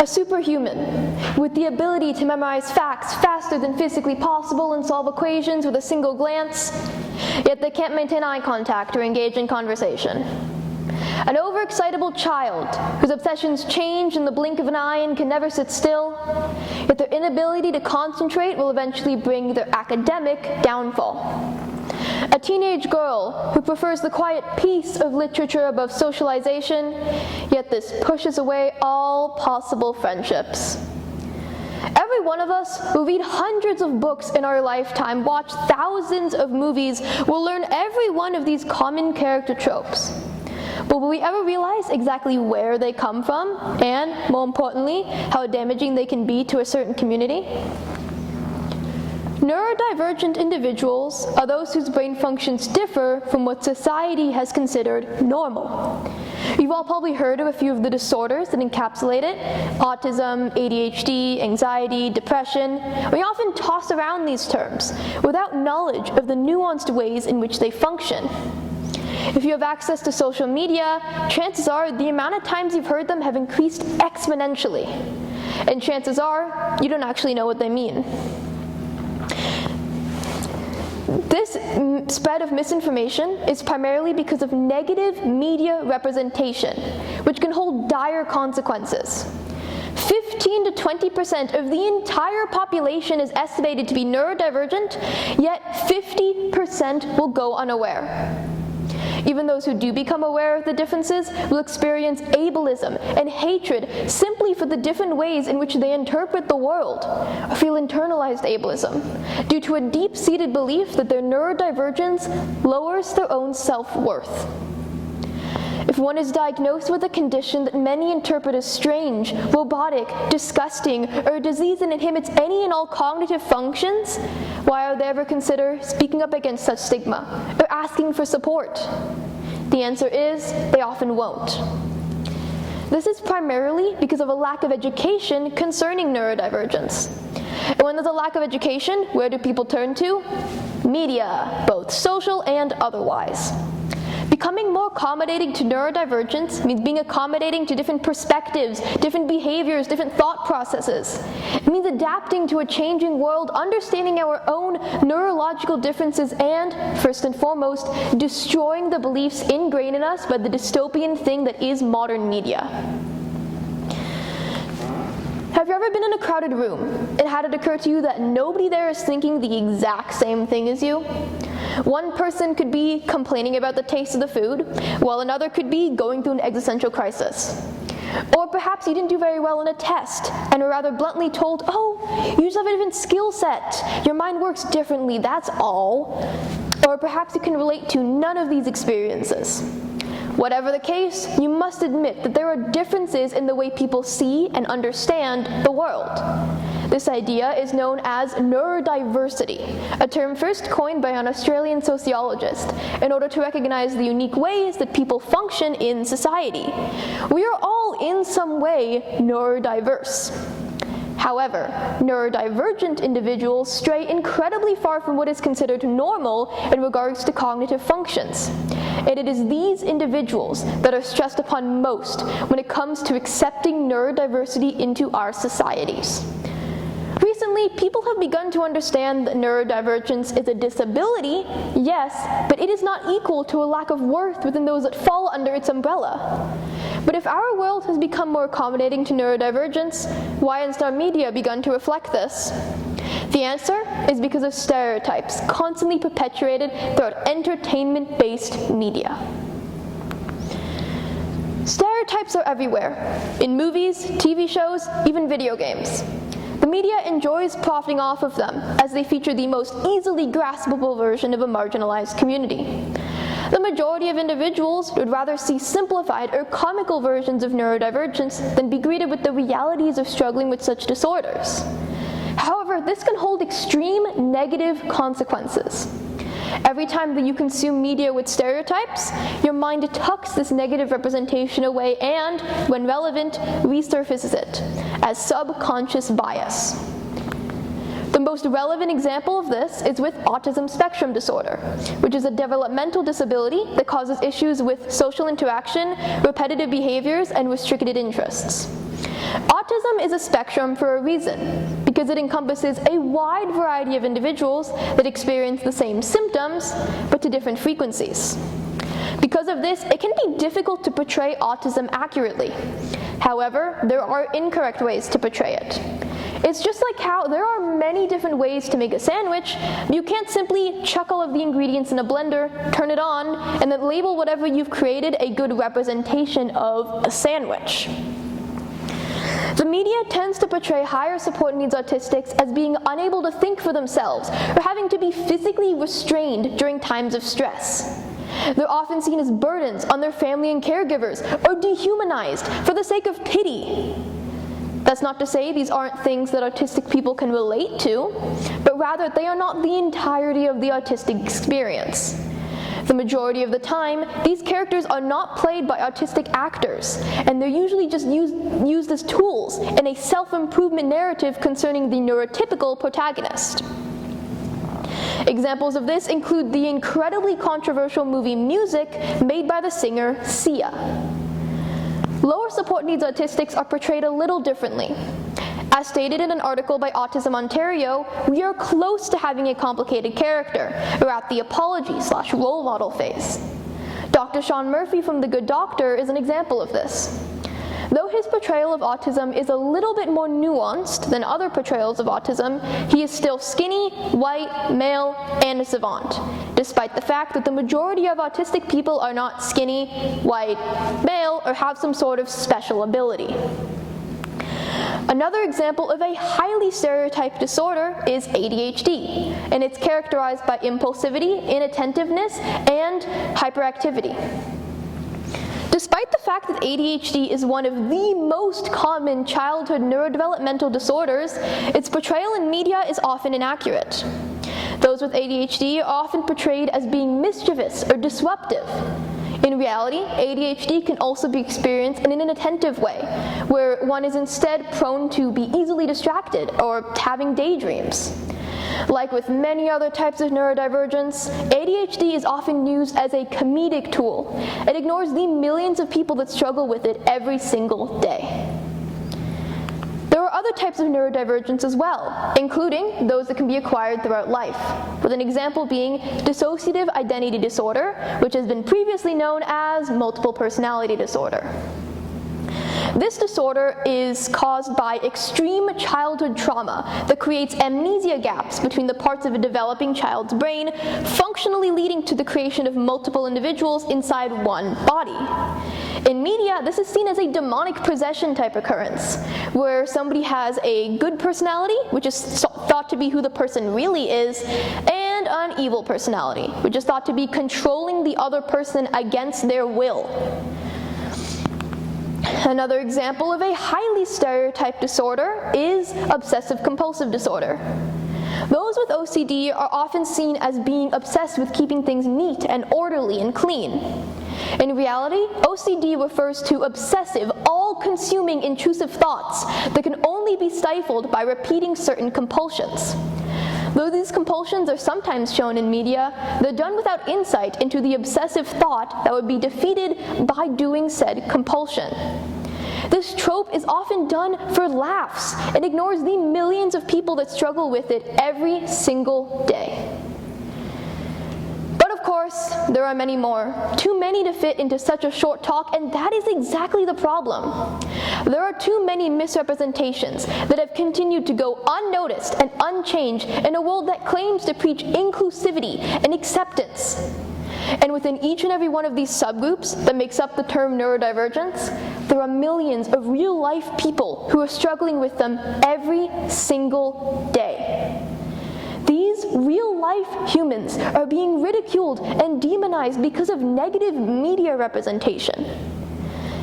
superhuman, with the ability to memorize facts faster than physically possible and solve equations with a single glance, yet they can't maintain eye contact or engage in conversation. An overexcitable child whose obsessions change in the blink of an eye and can never sit still, yet their inability to concentrate will eventually bring their academic downfall. A teenage girl who prefers the quiet peace of literature above socialization, yet this pushes away all possible friendships. Every one of us will read hundreds of books in our lifetime, watch thousands of movies, will learn every one of these common character tropes. But will we ever realize exactly where they come from, and, more importantly, how damaging they can be to a certain community? Neurodivergent individuals are those whose brain functions differ from what society has considered normal. You've all probably heard of a few of the disorders that encapsulate it: autism, ADHD, anxiety, depression. We often toss around these terms without knowledge of the nuanced ways in which they function. If you have access to social media, chances are the amount of times you've heard them have increased exponentially. And chances are you don't actually know what they mean. This spread of misinformation is primarily because of negative media representation, which can hold dire consequences. 15 to 20% of the entire population is estimated to be neurodivergent, yet 50% will go unaware. Even those who do become aware of the differences will experience ableism and hatred simply for the different ways in which they interpret the world, or feel internalized ableism, due to a deep-seated belief that their neurodivergence lowers their own self-worth. If one is diagnosed with a condition that many interpret as strange, robotic, disgusting, or a disease that inhibits any and all cognitive functions, why are they ever consider speaking up against such stigma, or asking for support? The answer is, they often won't. This is primarily because of a lack of education concerning neurodivergence. And when there's a lack of education, where do people turn to? Media, both social and otherwise. Becoming more accommodating to neurodivergence means being accommodating to different perspectives, different behaviors, different thought processes. It means adapting to a changing world, understanding our own neurological differences, and, first and foremost, destroying the beliefs ingrained in us by the dystopian thing that is modern media. Have you ever been in a crowded room and had it occur to you that nobody there is thinking the exact same thing as you? One person could be complaining about the taste of the food, while another could be going through an existential crisis. Or perhaps you didn't do very well in a test and were rather bluntly told, "Oh, you just have a different skill set. Your mind works differently, that's all." Or perhaps you can relate to none of these experiences. Whatever the case, you must admit that there are differences in the way people see and understand the world. This idea is known as neurodiversity, a term first coined by an Australian sociologist in order to recognize the unique ways that people function in society. We are all in some way neurodiverse. However, neurodivergent individuals stray incredibly far from what is considered normal in regards to cognitive functions. And it is these individuals that are stressed upon most when it comes to accepting neurodiversity into our societies. Recently, people have begun to understand that neurodivergence is a disability, yes, but it is not equal to a lack of worth within those that fall under its umbrella. But if our world has become more accommodating to neurodivergence, why hasn't our media begun to reflect this? The answer is because of stereotypes constantly perpetuated throughout entertainment-based media. Stereotypes are everywhere, in movies, TV shows, even video games. The media enjoys profiting off of them, as they feature the most easily graspable version of a marginalized community. The majority of individuals would rather see simplified or comical versions of neurodivergence than be greeted with the realities of struggling with such disorders. However, this can hold extreme negative consequences. Every time that you consume media with stereotypes, your mind tucks this negative representation away and, when relevant, resurfaces it as subconscious bias. The most relevant example of this is with autism spectrum disorder, which is a developmental disability that causes issues with social interaction, repetitive behaviors, and restricted interests. Autism is a spectrum for a reason, because it encompasses a wide variety of individuals that experience the same symptoms, but to different frequencies. Because of this, it can be difficult to portray autism accurately. However, there are incorrect ways to portray it. It's just like how there are many different ways to make a sandwich. You can't simply chuck all of the ingredients in a blender, turn it on, and then label whatever you've created a good representation of a sandwich. The media tends to portray higher support needs autistics as being unable to think for themselves or having to be physically restrained during times of stress. They're often seen as burdens on their family and caregivers or dehumanized for the sake of pity. That's not to say these aren't things that autistic people can relate to, but rather they are not the entirety of the autistic experience. The majority of the time, these characters are not played by autistic actors, and they're usually just used as tools in a self-improvement narrative concerning the neurotypical protagonist. Examples of this include the incredibly controversial movie Music made by the singer Sia. Lower support needs autistics are portrayed a little differently. As stated in an article by Autism Ontario, we are close to having a complicated character. We're at the apology/role model phase. Dr. Sean Murphy from The Good Doctor is an example of this. Though his portrayal of autism is a little bit more nuanced than other portrayals of autism, he is still skinny, white, male, and a savant, despite the fact that the majority of autistic people are not skinny, white, male, or have some sort of special ability. Another example of a highly stereotyped disorder is ADHD, and it's characterized by impulsivity, inattentiveness, and hyperactivity. Despite the fact that ADHD is one of the most common childhood neurodevelopmental disorders, its portrayal in media is often inaccurate. Those with ADHD are often portrayed as being mischievous or disruptive. In reality, ADHD can also be experienced in an inattentive way, where one is instead prone to be easily distracted or having daydreams. Like with many other types of neurodivergence, ADHD is often used as a comedic tool. It ignores the millions of people that struggle with it every single day. There are other types of neurodivergence as well, including those that can be acquired throughout life, with an example being dissociative identity disorder, which has been previously known as multiple personality disorder. This disorder is caused by extreme childhood trauma that creates amnesia gaps between the parts of a developing child's brain, functionally leading to the creation of multiple individuals inside one body. In media, this is seen as a demonic possession type occurrence, where somebody has a good personality, which is thought to be who the person really is, and an evil personality, which is thought to be controlling the other person against their will. Another example of a highly stereotyped disorder is obsessive-compulsive disorder. Those with OCD are often seen as being obsessed with keeping things neat and orderly and clean. In reality, OCD refers to obsessive, all-consuming intrusive thoughts that can only be stifled by repeating certain compulsions. Though these compulsions are sometimes shown in media, they're done without insight into the obsessive thought that would be defeated by doing said compulsion. This trope is often done for laughs and ignores the millions of people that struggle with it every single day. But of course, there are many more. Too many to fit into such a short talk, and that is exactly the problem. There are too many misrepresentations that have continued to go unnoticed and unchanged in a world that claims to preach inclusivity and acceptance. And within each and every one of these subgroups that makes up the term neurodivergence, there are millions of real-life people who are struggling with them every single day. These real-life humans are being ridiculed and demonized because of negative media representation.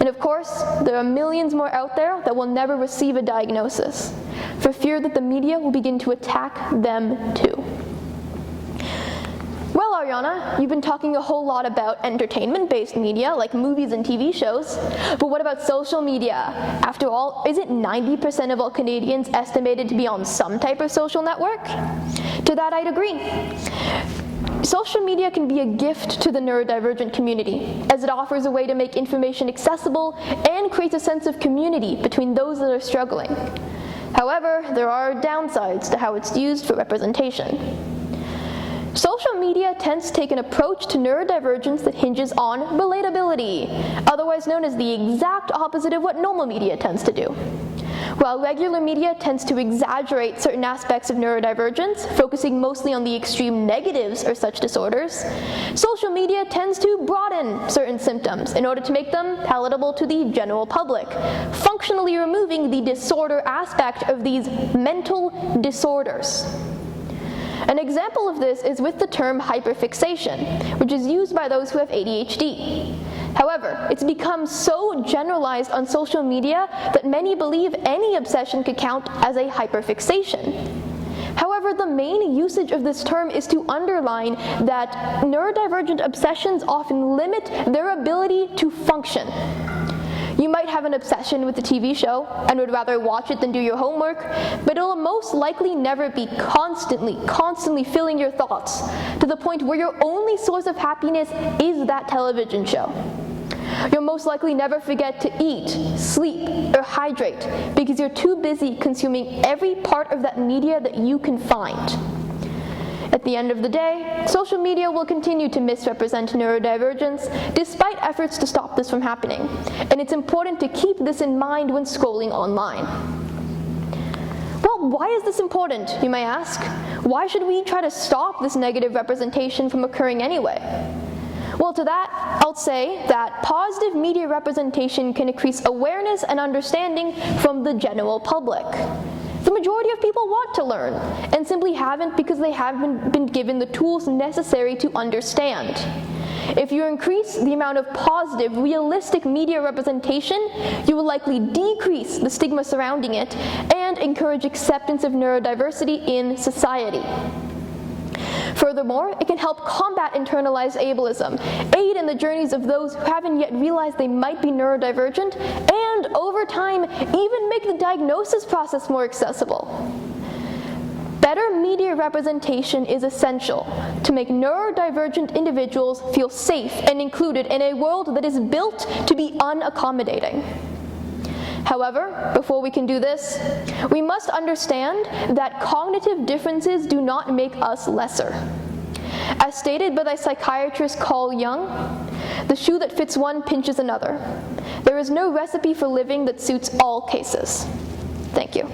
And of course, there are millions more out there that will never receive a diagnosis, for fear that the media will begin to attack them too. Well, Arianna, you've been talking a whole lot about entertainment-based media, like movies and TV shows, but what about social media? After all, isn't 90% of all Canadians estimated to be on some type of social network? To that, I'd agree. Social media can be a gift to the neurodivergent community, as it offers a way to make information accessible and creates a sense of community between those that are struggling. However, there are downsides to how it's used for representation. Social media tends to take an approach to neurodivergence that hinges on relatability, otherwise known as the exact opposite of what normal media tends to do. While regular media tends to exaggerate certain aspects of neurodivergence, focusing mostly on the extreme negatives of such disorders, social media tends to broaden certain symptoms in order to make them palatable to the general public, functionally removing the disorder aspect of these mental disorders. An example of this is with the term hyperfixation, which is used by those who have ADHD. However, it's become so generalized on social media that many believe any obsession could count as a hyperfixation. However, the main usage of this term is to underline that neurodivergent obsessions often limit their ability to function. You might have an obsession with a TV show and would rather watch it than do your homework, but it'll most likely never be constantly filling your thoughts to the point where your only source of happiness is that television show. You'll most likely never forget to eat, sleep, or hydrate because you're too busy consuming every part of that media that you can find. At the end of the day, social media will continue to misrepresent neurodivergence despite efforts to stop this from happening, and it's important to keep this in mind when scrolling online. Well, why is this important, you may ask? Why should we try to stop this negative representation from occurring anyway? Well, to that, I'll say that positive media representation can increase awareness and understanding from the general public. The majority of people want to learn, and simply haven't because they haven't been given the tools necessary to understand. If you increase the amount of positive, realistic media representation, you will likely decrease the stigma surrounding it and encourage acceptance of neurodiversity in society. Furthermore, it can help combat internalized ableism, aid in the journeys of those who haven't yet realized they might be neurodivergent, and over time, even make the diagnosis process more accessible. Better media representation is essential to make neurodivergent individuals feel safe and included in a world that is built to be unaccommodating. However, before we can do this, we must understand that cognitive differences do not make us lesser. As stated by the psychiatrist Carl Jung, the shoe that fits one pinches another. There is no recipe for living that suits all cases. Thank you.